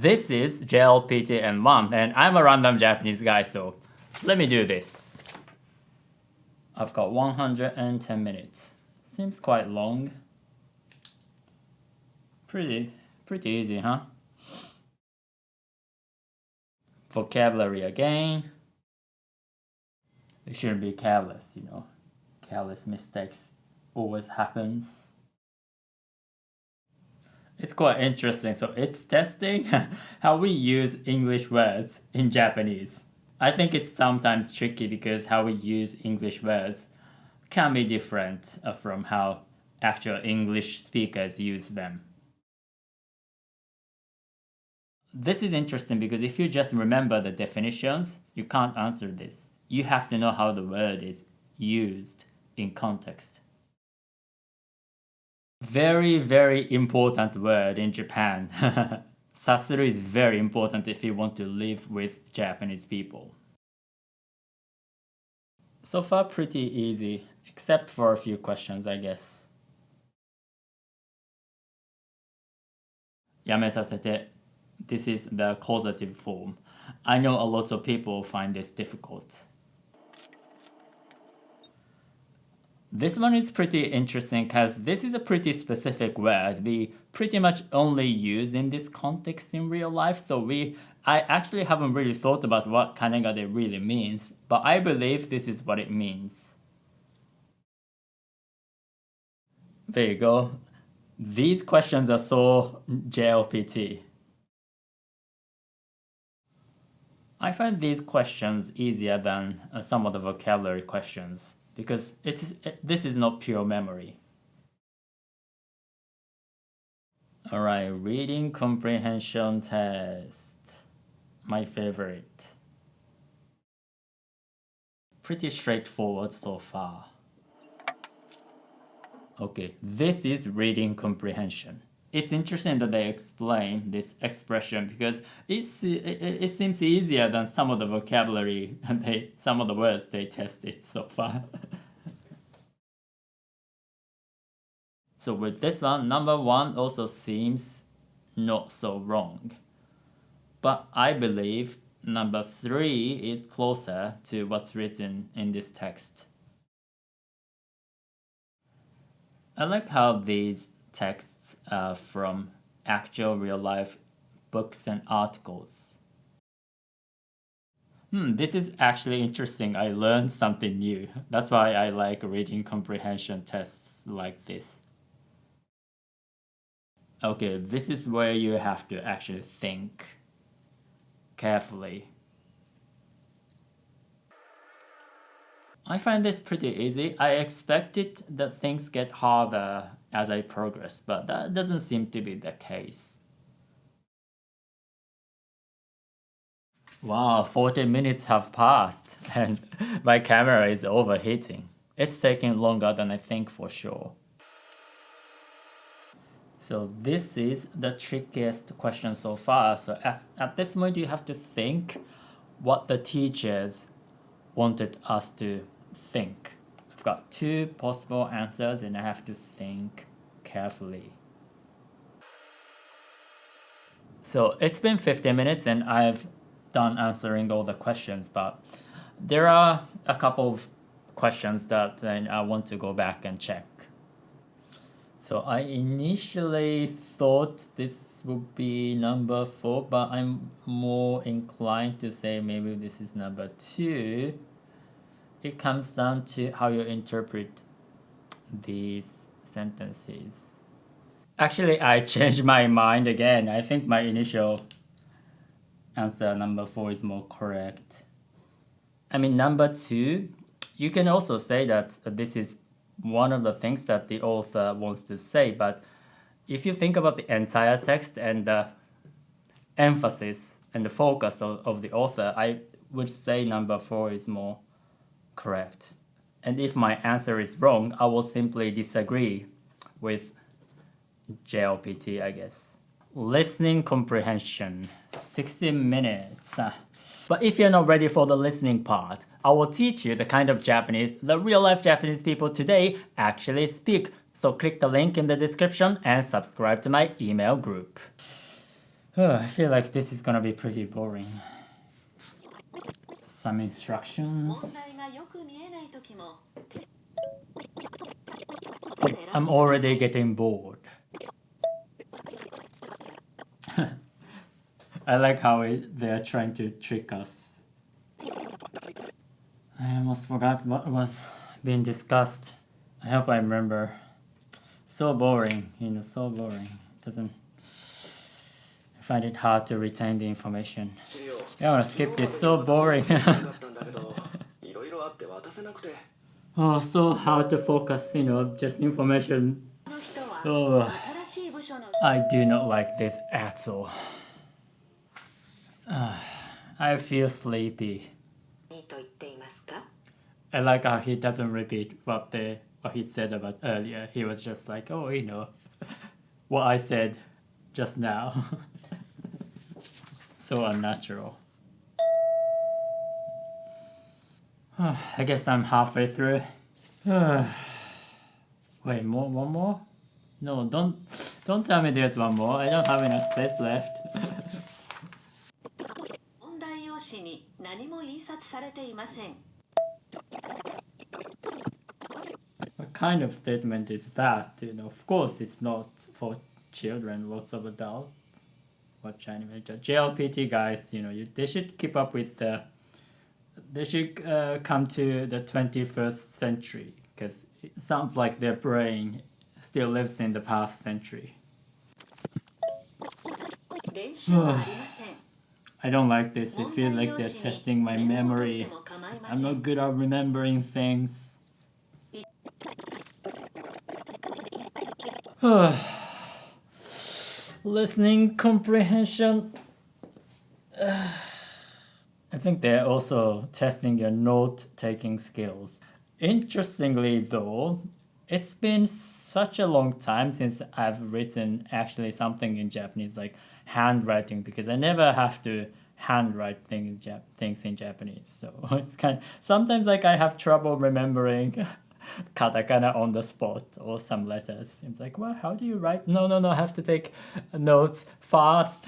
This is JLPT N1, and I'm a random Japanese guy, so let me do this. I've got 110 minutes. Seems quite long. Pretty easy, huh? Vocabulary again. We shouldn't be careless, you know. Careless mistakes always happens. It's quite interesting. So it's testing how we use English words in Japanese. I think it's sometimes tricky because how we use English words can be different from how actual English speakers use them. This is interesting because if you just remember the definitions, you can't answer this. You have to know how the word is used in context. Very important word in Japan. Sasuru is very important if you want to live with Japanese people. So far pretty easy, except for a few questions, I guess. やめさせて. This is the causative form. I know a lot of people find this difficult. This one is pretty interesting because this is a pretty specific word we pretty much only use in this context in real life. So I actually haven't really thought about what kanegade really means, but I believe this is what it means. There you go. These questions are so JLPT. I find these questions easier than some of the vocabulary questions because this is not pure memory. Alright, reading comprehension test. My favorite. Pretty straightforward so far. Okay, this is reading comprehension. It's interesting that they explain this expression because it seems easier than some of the vocabulary and some of the words they tested so far. So with this one, number 1 also seems not so wrong. But I believe number 3 is closer to what's written in this text. I like how these texts are from actual real-life books and articles. This is actually interesting. I learned something new. That's why I like reading comprehension tests like this. Okay, this is where you have to actually think carefully. I find this pretty easy. I expected that things get harder as I progress, but that doesn't seem to be the case. Wow, 40 minutes have passed and my camera is overheating. It's taking longer than I think for sure. So this is the trickiest question so far. So at this point you have to think what the teachers wanted us to think. I've got 2 possible answers and I have to think carefully. So it's been 50 minutes and I've done answering all the questions, but there are a couple of questions that I want to go back and check. So I initially thought this would be number 4, but I'm more inclined to say maybe this is number 2. It comes down to how you interpret these sentences. Actually, I changed my mind again. I think my initial answer, number 4, is more correct. I mean, number 2, you can also say that this is one of the things that the author wants to say, but if you think about the entire text and the emphasis and the focus of the author, I would say number 4 is more correct. And if my answer is wrong, I will simply disagree with JLPT, I guess. Listening comprehension, 60 minutes. But if you're not ready for the listening part, I will teach you the kind of Japanese the real-life Japanese people today actually speak. So click the link in the description and subscribe to my email group. I feel like this is gonna be pretty boring. Some instructions. I'm already getting bored. I like how they're trying to trick us. I almost forgot what was being discussed. I hope I remember. So boring, so boring. I find it hard to retain the information. Yeah, I'm gonna skip this. So boring. Oh, so hard to focus, just information. Oh, I do not like this at all. I feel sleepy. I like how he doesn't repeat what he said about earlier. He was just like, oh, what I said just now. So unnatural. I guess I'm halfway through. Wait, one more? No, don't tell me there's one more. I don't have enough space left. What kind of statement is that? Of course it's not for children, lots of adults watch anime. JLPT guys, they should keep up with they should come to the 21st century, because it sounds like their brain still lives in the past century. I don't like this. It feels like they're testing my memory. I'm not good at remembering things. Listening comprehension. I think they're also testing your note-taking skills. Interestingly though, it's been such a long time since I've written actually something in Japanese, like handwriting, because I never have to handwrite things in Japanese. So it's sometimes like I have trouble remembering katakana on the spot or some letters. It's like, well, how do you write? No, I have to take notes fast.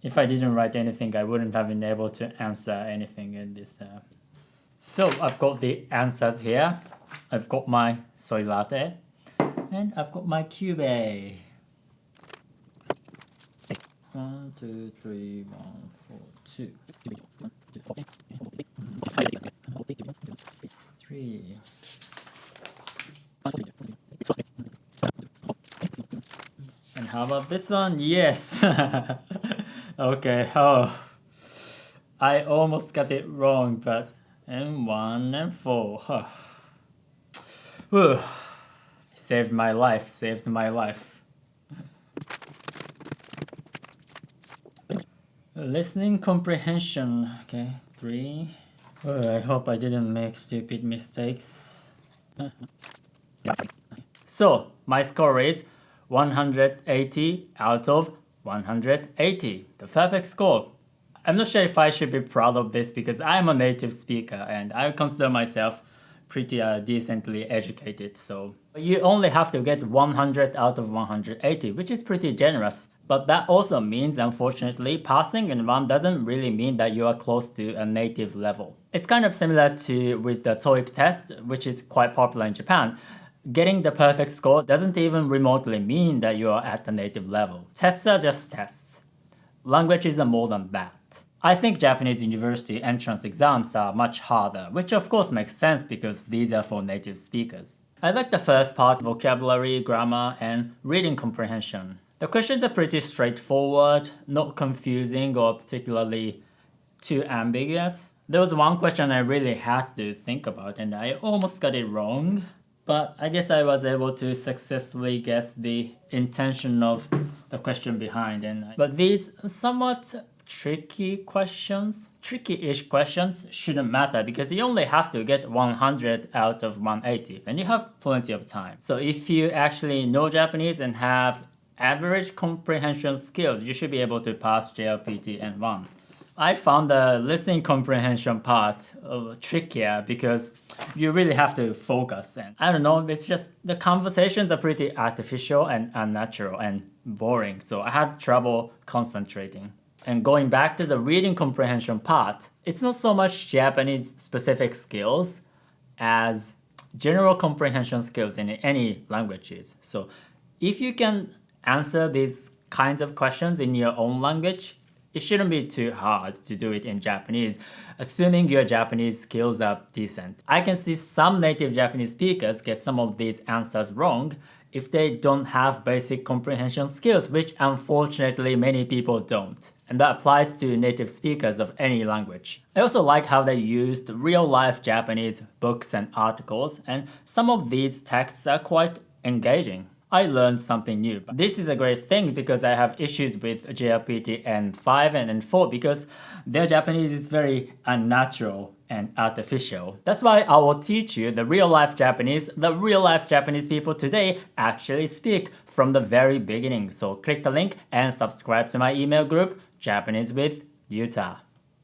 If I didn't write anything, I wouldn't have been able to answer anything in this. So I've got the answers here. I've got my soy latte, and I've got my cube. 1, 2, 3, 1, 4, 2. 3. And how about this one? Yes. Okay. Oh, I almost got it wrong, but and 1 and 4. Whew. Saved my life. Listening comprehension. Okay, 3. I hope I didn't make stupid mistakes. So my score is 180 out of 180, the perfect score. I'm not sure if I should be proud of this, because I'm a native speaker and I consider myself pretty decently educated. So you only have to get 100 out of 180, which is pretty generous. But that also means, unfortunately, passing in one doesn't really mean that you are close to a native level. It's kind of similar to with the TOEIC test, which is quite popular in Japan. Getting the perfect score doesn't even remotely mean that you are at the native level. Tests are just tests. Languages are more than that. I think Japanese university entrance exams are much harder, which of course makes sense because these are for native speakers. I like the first part, vocabulary, grammar, and reading comprehension. The questions are pretty straightforward, not confusing or particularly too ambiguous. There was one question I really had to think about and I almost got it wrong. But I guess I was able to successfully guess the intention of the question behind. But these somewhat tricky-ish questions shouldn't matter, because you only have to get 100 out of 180 and you have plenty of time. So if you actually know Japanese and have average comprehension skills, you should be able to pass JLPT N1. I found the listening comprehension part trickier because you really have to focus, and I don't know, it's just the conversations are pretty artificial and unnatural, and boring, so I had trouble concentrating. And going back to the reading comprehension part, it's not so much Japanese specific skills as general comprehension skills in any languages. So if you can answer these kinds of questions in your own language, it shouldn't be too hard to do it in Japanese, assuming your Japanese skills are decent. I can see some native Japanese speakers get some of these answers wrong if they don't have basic comprehension skills, which unfortunately many people don't. And that applies to native speakers of any language. I also like how they used real-life Japanese books and articles, and some of these texts are quite engaging. I learned something new. This is a great thing because I have issues with JLPT N5 and N4 because their Japanese is very unnatural and artificial. That's why I will teach you the real-life Japanese the real-life Japanese people today actually speak from the very beginning. So click the link and subscribe to my email group, Japanese with Utah.